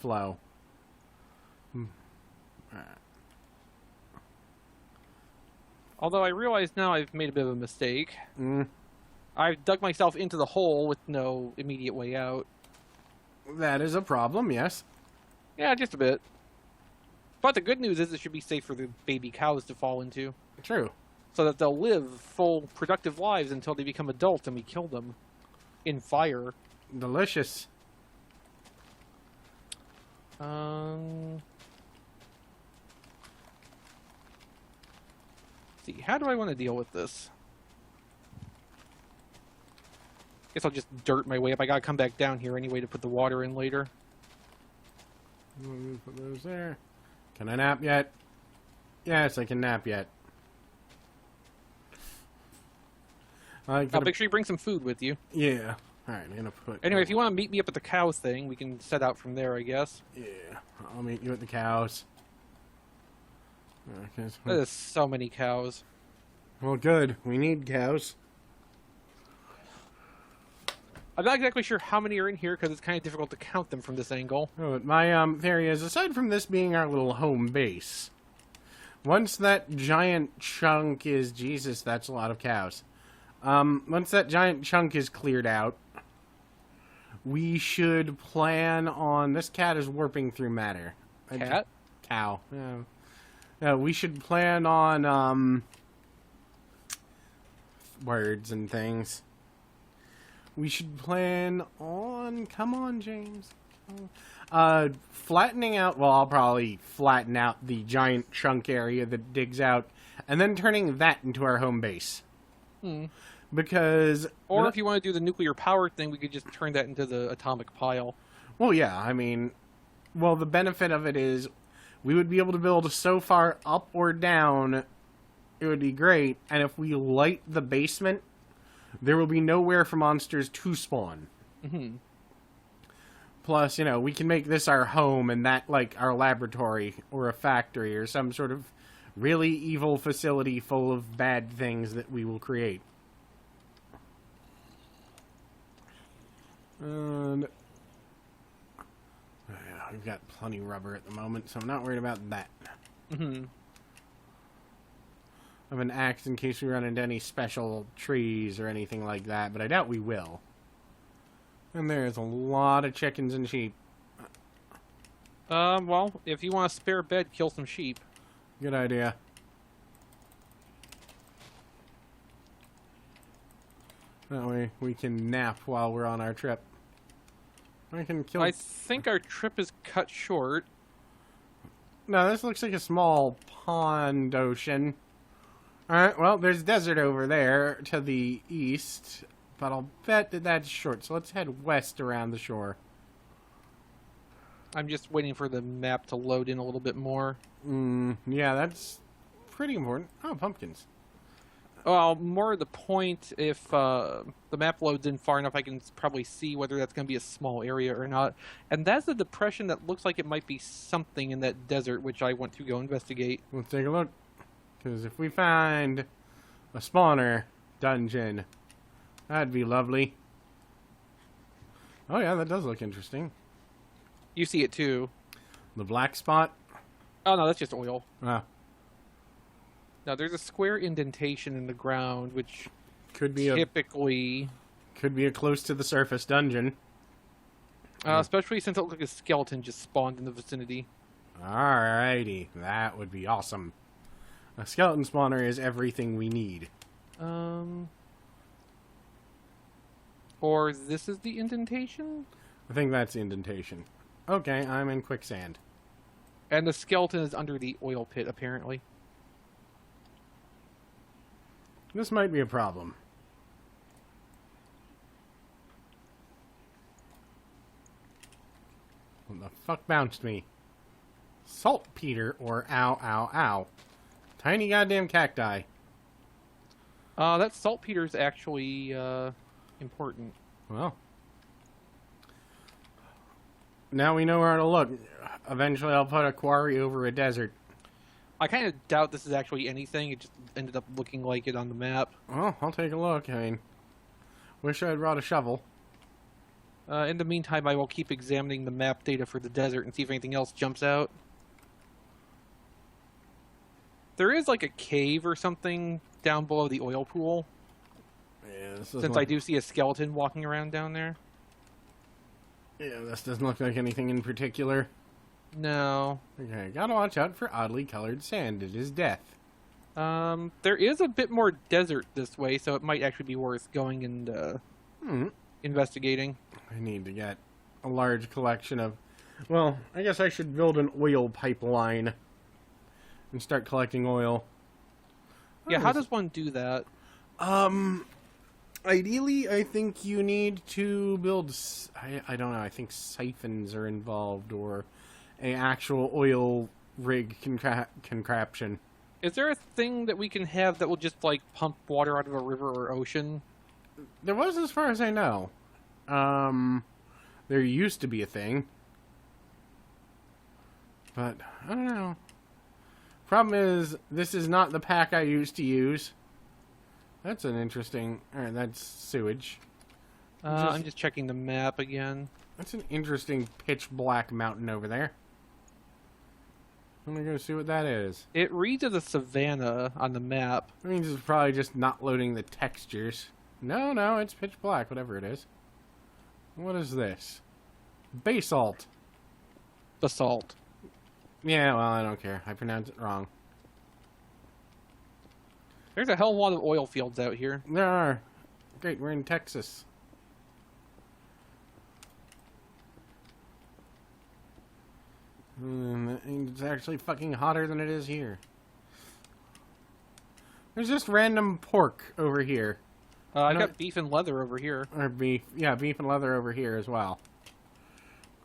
flow. Although I realize now I've made a bit of a mistake. Mm. I've dug myself into the hole with no immediate way out. That is a problem, yes. Yeah, just a bit. But the good news is it should be safe for the baby cows to fall into. True. So that they'll live full, productive lives until they become adults and we kill them. In fire. Delicious. See, how do I want to deal with this? Guess I'll just dirt my way up. I gotta come back down here anyway to put the water in later. Put those there. Can I nap yet? Yes, I can nap yet. I'll make sure you bring some food with you. Yeah. Alright, I'm gonna put... Anyway, if you want to meet me up at the cows thing, we can set out from there, I guess. Yeah. I'll meet you at the cows. There's so many cows. Well, good. We need cows. I'm not exactly sure how many are in here because it's kind of difficult to count them from this angle. Oh, my theory is, aside from this being our little home base, once that giant chunk is... Jesus, that's a lot of cows. Once that giant chunk is cleared out, we should plan on... This cat is warping through matter. Cat? Cow. Yeah. No, we should plan on, words and things. We should plan on... Come on, James. Flattening out... Well, I'll probably flatten out the giant chunk area that digs out, and then turning that into our home base. Because... Or if you want to do the nuclear power thing, we could just turn that into the atomic pile. Well, yeah, I mean... Well, the benefit of it is we would be able to build so far up or down, it would be great. And if we light the basement, there will be nowhere for monsters to spawn. Plus, you know, we can make this our home and that, like, our laboratory or a factory or some sort of really evil facility full of bad things that we will create. And... yeah, we've got plenty of rubber at the moment, so I'm not worried about that. I have an axe in case we run into any special trees or anything like that, but I doubt we will. And there's a lot of chickens and sheep. Well, if you want a spare bed, kill some sheep. Good idea. That way we can nap while we're on our trip. I can kill... I think our trip is cut short. No, this looks like a small pond ocean. Alright, well, there's desert over there to the east, but I'll bet that that's short, so let's head west around the shore. I'm just waiting for the map to load in a little bit more. Yeah, that's pretty important. Oh, pumpkins. Well, more the point, if the map loads in far enough, I can probably see whether that's going to be a small area or not. And that's a depression that looks like it might be something in that desert, which I want to go investigate. Let's take a look. Because if we find a spawner dungeon, that'd be lovely. Oh yeah, that does look interesting. You see it too. The black spot? Oh no, that's just oil. Ah. Now there's a square indentation in the ground, which could be typically... could be a close to the surface dungeon. Especially since it looked like a skeleton just spawned in the vicinity. Alrighty, that would be awesome. A skeleton spawner is everything we need. Or this is the indentation? I think that's the indentation. Okay, I'm in quicksand. And the skeleton is under the oil pit, apparently. This might be a problem. What the fuck bounced me? Saltpeter or ow, ow, ow. Tiny goddamn cacti. That saltpeter is actually important. Well. Now we know where to look. Eventually I'll put a quarry over a desert. I kind of doubt this is actually anything. It just ended up looking like it on the map. Well, I'll take a look. I mean, wish I had brought a shovel. In the meantime, I will keep examining the map data for the desert and see if anything else jumps out. There is like a cave or something down below the oil pool. Yeah, this Since I do see a skeleton walking around down there. Yeah, this doesn't look like anything in particular. No. Okay, gotta watch out for oddly colored sand. It is death. There is a bit more desert this way, so it might actually be worth going and investigating. I need to get a large collection of... Well, I guess I should build an oil pipeline and start collecting oil. Yeah, how does one do that? Ideally, I think you need to build... I don't know, I think siphons are involved, or an actual oil rig contraption. Is there a thing that we can have that will just, like, pump water out of a river or ocean? There was, as far as I know. There used to be a thing. But, I don't know. Problem is, this is not the pack I used to use. That's an interesting... Alright, that's sewage. I'm just checking the map again. That's an interesting pitch black mountain over there. I'm gonna go see what that is. It reads as a savanna on the map. That means it's probably just not loading the textures. No, it's pitch black, whatever it is. What is this? Basalt. Basalt. Yeah, well, I don't care. I pronounced it wrong. There's a hell of a lot of oil fields out here. There are. Great, we're in Texas. It's actually fucking hotter than it is here. There's just random pork over here. I got beef and leather over here. Or beef. Yeah, beef and leather over here as well.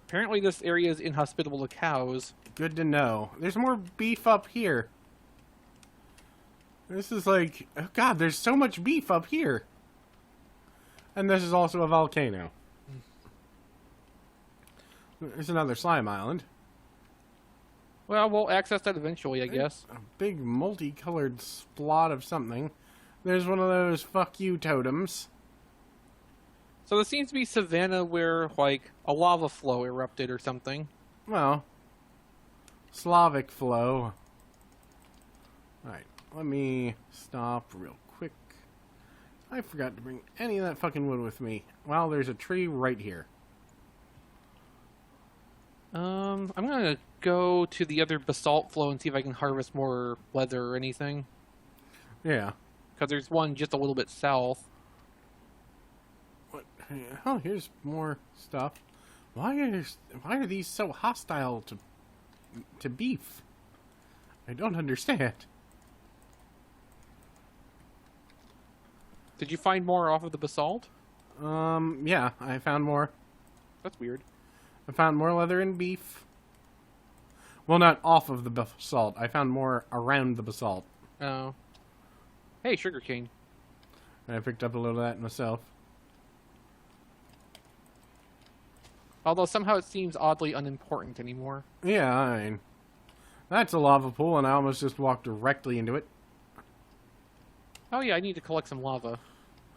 Apparently this area is inhospitable to cows. Good to know. There's more beef up here. This is like... Oh god, there's so much beef up here. And this is also a volcano. There's another slime island. Well, we'll access that eventually, I guess. A big multicolored splot of something. There's one of those fuck you totems. So this seems to be Savannah where, like, a lava flow erupted or something. Well, Slavic flow. Alright, let me stop real quick. I forgot to bring any of that fucking wood with me. Well, there's a tree right here. I'm gonna go to the other basalt flow and see if I can harvest more leather or anything. Yeah. Because there's one just a little bit south. What? Oh, here's more stuff. Why are these so hostile to beef? I don't understand. Did you find more off of the basalt? Yeah, I found more. That's weird. I found more leather and beef. Well, not off of the basalt. I found more around the basalt. Oh. Hey, sugarcane. I picked up a little of that myself. Although somehow it seems oddly unimportant anymore. Yeah, I mean... That's a lava pool, and I almost just walked directly into it. Oh yeah, I need to collect some lava.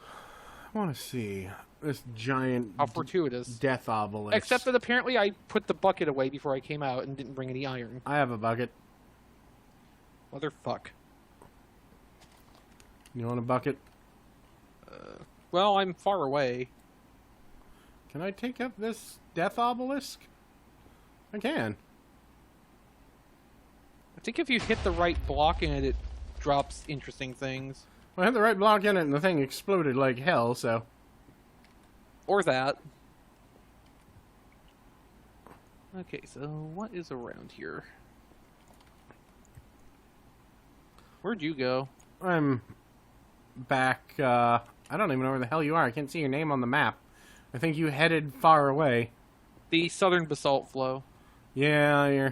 I want to see this giant... How fortuitous. Death obelisk. Except that apparently I put the bucket away before I came out and didn't bring any iron. I have a bucket. Motherfuck. You want a bucket? Well, I'm far away. Can I take up this death obelisk? I can. I think if you hit the right block in it, it drops interesting things. Well, I had the right block in it, and the thing exploded like hell, so... Or that. Okay, so what is around here? Where'd you go? I'm back, I don't even know where the hell you are. I can't see your name on the map. I think you headed far away. The southern basalt flow. Yeah,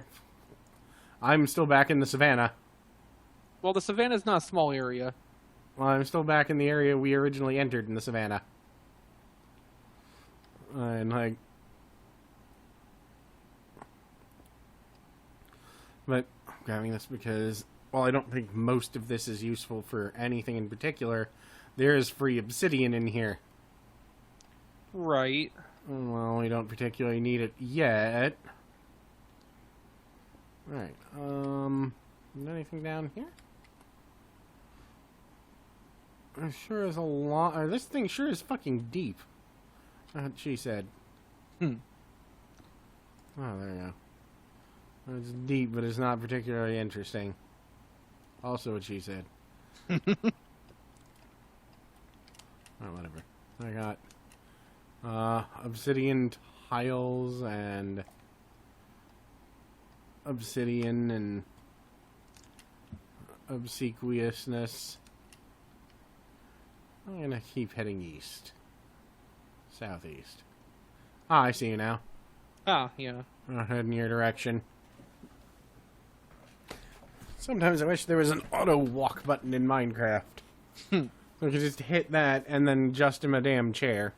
I'm still back in the savannah. Well, the savannah's not a small area. Well, I'm still back in the area we originally entered in the savannah. And, like... But I'm grabbing this because, while I don't think most of this is useful for anything in particular, there is free obsidian in here. Right. Well, we don't particularly need it yet. Alright, is anything down here? There sure is a lot. This thing sure is fucking deep. She said. Oh, there you go. It's deep, but it's not particularly interesting. Also what she said. Oh, whatever. I got obsidian tiles and obsidian and obsequiousness. I'm gonna keep heading east. Southeast. Ah, I see you now. Ah, yeah. I'll head in your direction. Sometimes I wish there was an auto walk button in Minecraft. So I could just hit that and then adjust him a damn chair.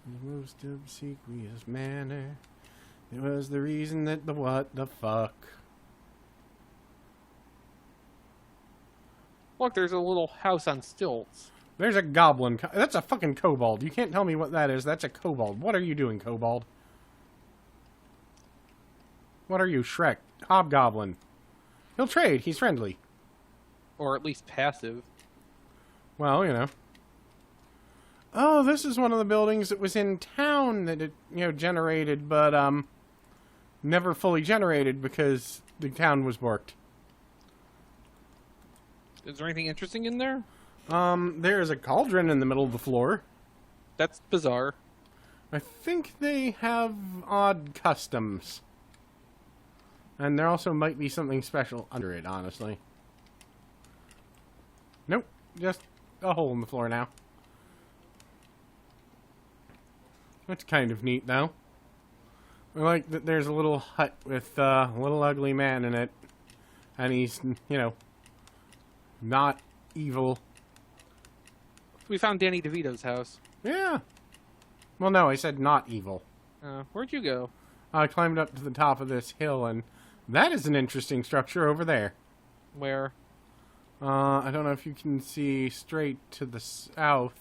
The most obsequious manner. It was the reason that the what the fuck. Look, there's a little house on stilts. There's a goblin. That's a fucking kobold. You can't tell me what that is. That's a kobold. What are you doing, kobold? What are you, Shrek? Hobgoblin. He'll trade. He's friendly. Or at least passive. Well, you know. Oh, this is one of the buildings that was in town that it, generated, but, never fully generated because the town was borked. Is there anything interesting in there? There is a cauldron in the middle of the floor. That's bizarre. I think they have odd customs. And there also might be something special under it, honestly. Nope, just a hole in the floor now. That's kind of neat, though. I like that there's a little hut with a little ugly man in it. And he's, not evil. We found Danny DeVito's house. Yeah. Well, no, I said not evil. Where'd you go? I climbed up to the top of this hill, and that is an interesting structure over there. Where? I don't know if you can see straight to the south,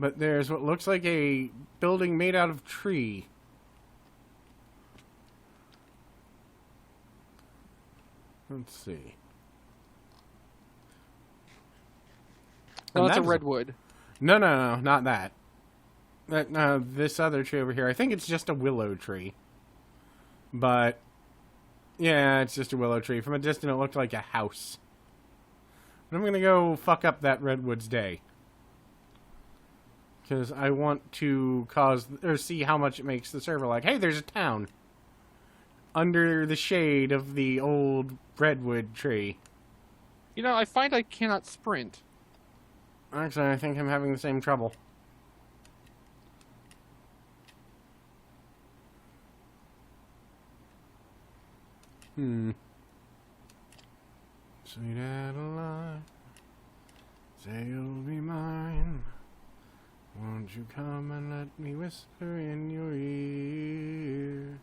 but there's what looks like a building made out of tree. Let's see. Oh, that's a redwood. No, not that. This other tree over here. I think it's just a willow tree. But, yeah, it's just a willow tree. From a distance, it looked like a house. But I'm going to go fuck up that Redwoods day. Because I want to see how much it makes the server like, hey, there's a town. Under the shade of the old redwood tree. I find I cannot sprint. Actually, I think I'm having the same trouble. Sweet Adeline, say you'll be mine. Won't you come and let me whisper in your ear?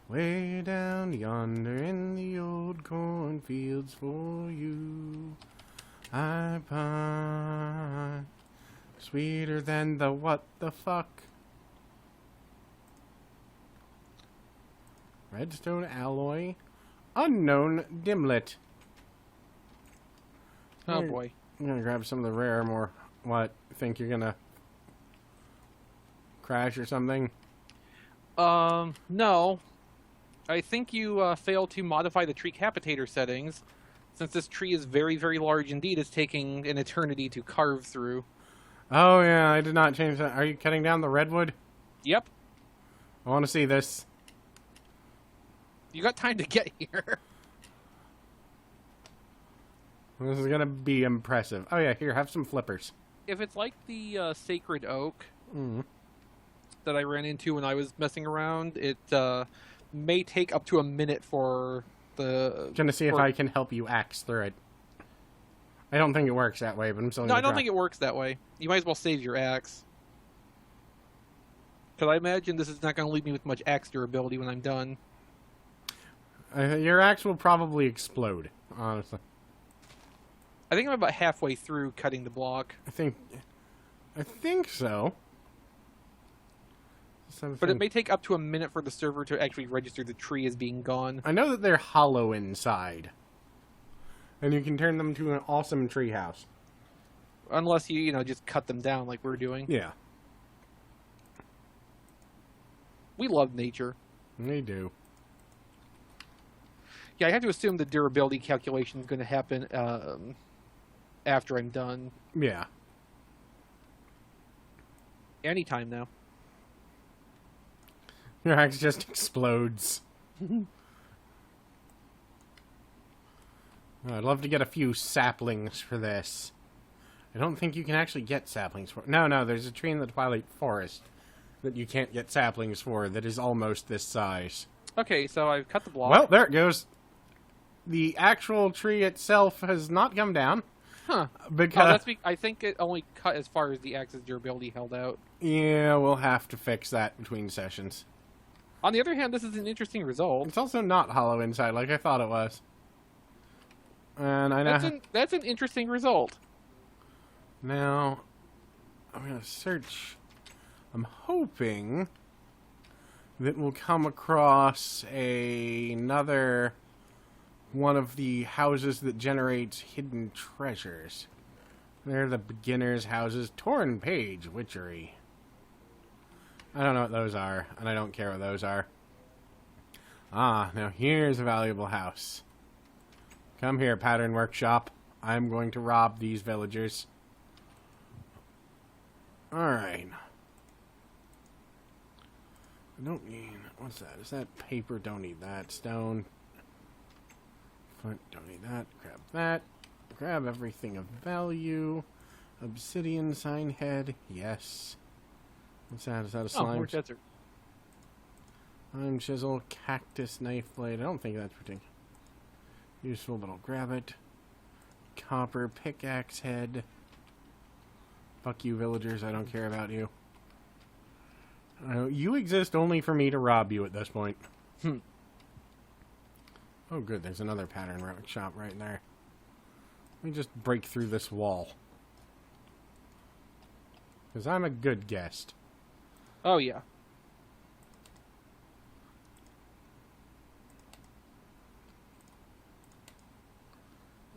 Way down yonder in the old cornfields for you, I pine. Sweeter than the what the fuck? Redstone alloy. Unknown dimlet. Oh boy. I'm gonna grab some of the rare more. What? Think you're gonna crash or something? No. I think you failed to modify the tree capitator settings. Since this tree is very, very large indeed, it's taking an eternity to carve through. Oh yeah, I did not change that. Are you cutting down the redwood? Yep. I want to see this. You got time to get here. This is gonna be impressive. Oh yeah, here, have some flippers. If it's like the sacred oak that I ran into when I was messing around, it may take up to a minute for the... Gonna see if I can help you axe through it. I don't think it works that way, but I'm still No, gonna I don't try. think it works that way. You might as well save your axe. Because I imagine this is not going to leave me with much axe durability when I'm done. Your axe will probably explode, honestly. I think I'm about halfway through cutting the block. I think so. But it may take up to a minute for the server to actually register the tree as being gone. I know that they're hollow inside. And you can turn them to an awesome treehouse. Unless you just cut them down like we're doing. Yeah. We love nature. They do. Yeah, I have to assume the durability calculation is going to happen after I'm done. Yeah. Anytime now. Your axe just explodes. I'd love to get a few saplings for this. I don't think you can actually get saplings for... No, there's a tree in the Twilight Forest that you can't get saplings for that is almost this size. Okay, so I've cut the block. Well, there it goes. The actual tree itself has not come down. Huh. Because... I think it only cut as far as the axe's durability held out. Yeah, we'll have to fix that between sessions. On the other hand, this is an interesting result. It's also not hollow inside like I thought it was. And I know... That's an interesting result. Now, I'm going to search... I'm hoping that we'll come across another one of the houses that generates hidden treasures. They're the beginner's houses. Torn Page Witchery. I don't know what those are, and I don't care what those are. Ah, now here's a valuable house. Come here, Pattern Workshop. I'm going to rob these villagers. Alright. I don't need... What's that? Is that paper? Don't need that. Stone. Flint. Don't need that. Grab that. Grab everything of value. Obsidian sign head. Yes. What's that? Is that a slime? Oh, more desert. Slime chisel. Cactus knife blade. I don't think that's particularly useful, but I'll grab it. Copper pickaxe head. Fuck you, villagers. I don't care about you. You exist only for me to rob you at this point. Oh, good. There's another pattern workshop right there. Let me just break through this wall. Because I'm a good guest. Oh, yeah.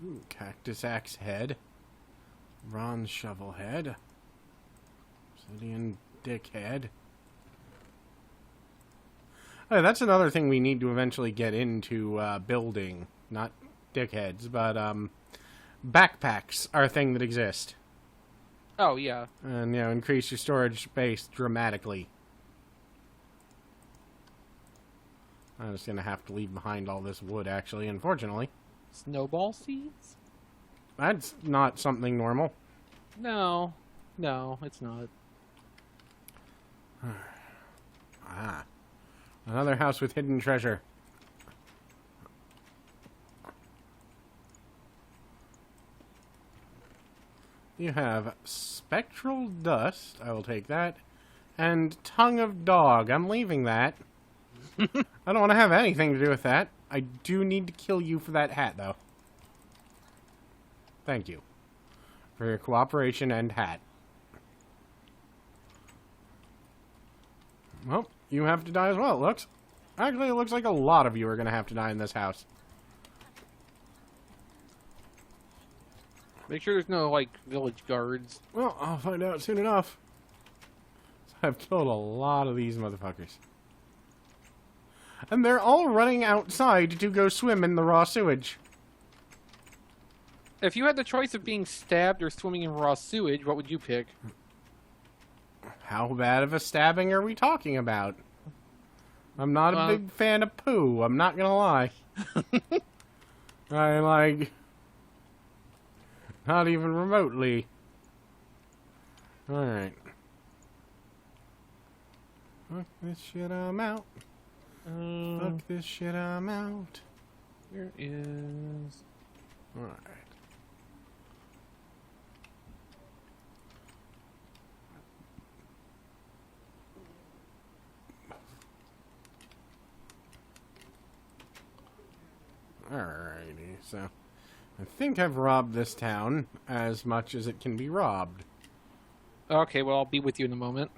Ooh, cactus axe head. Bronze shovel head. Obsidian dick head. Oh, that's another thing we need to eventually get into building. Not dickheads, but backpacks are a thing that exist. Oh, yeah. And, increase your storage space dramatically. I'm just going to have to leave behind all this wood, actually, unfortunately. Snowball seeds? That's not something normal. No, it's not. Ah. Another house with hidden treasure. You have spectral dust. I will take that. And tongue of dog. I'm leaving that. I don't want to have anything to do with that. I do need to kill you for that hat, though. Thank you for your cooperation and hat. Well, you have to die as well, it looks. Actually, it looks like a lot of you are going to have to die in this house. Make sure there's no, village guards. Well, I'll find out soon enough. I've killed a lot of these motherfuckers. And they're all running outside to go swim in the raw sewage. If you had the choice of being stabbed or swimming in raw sewage, what would you pick? How bad of a stabbing are we talking about? I'm not a big fan of poo, I'm not gonna lie. Not even remotely. Alright. Fuck this shit, I'm out. Fuck this shit, I'm out. Here is... Alright. Alrighty, so I think I've robbed this town as much as it can be robbed. Okay, well, I'll be with you in a moment.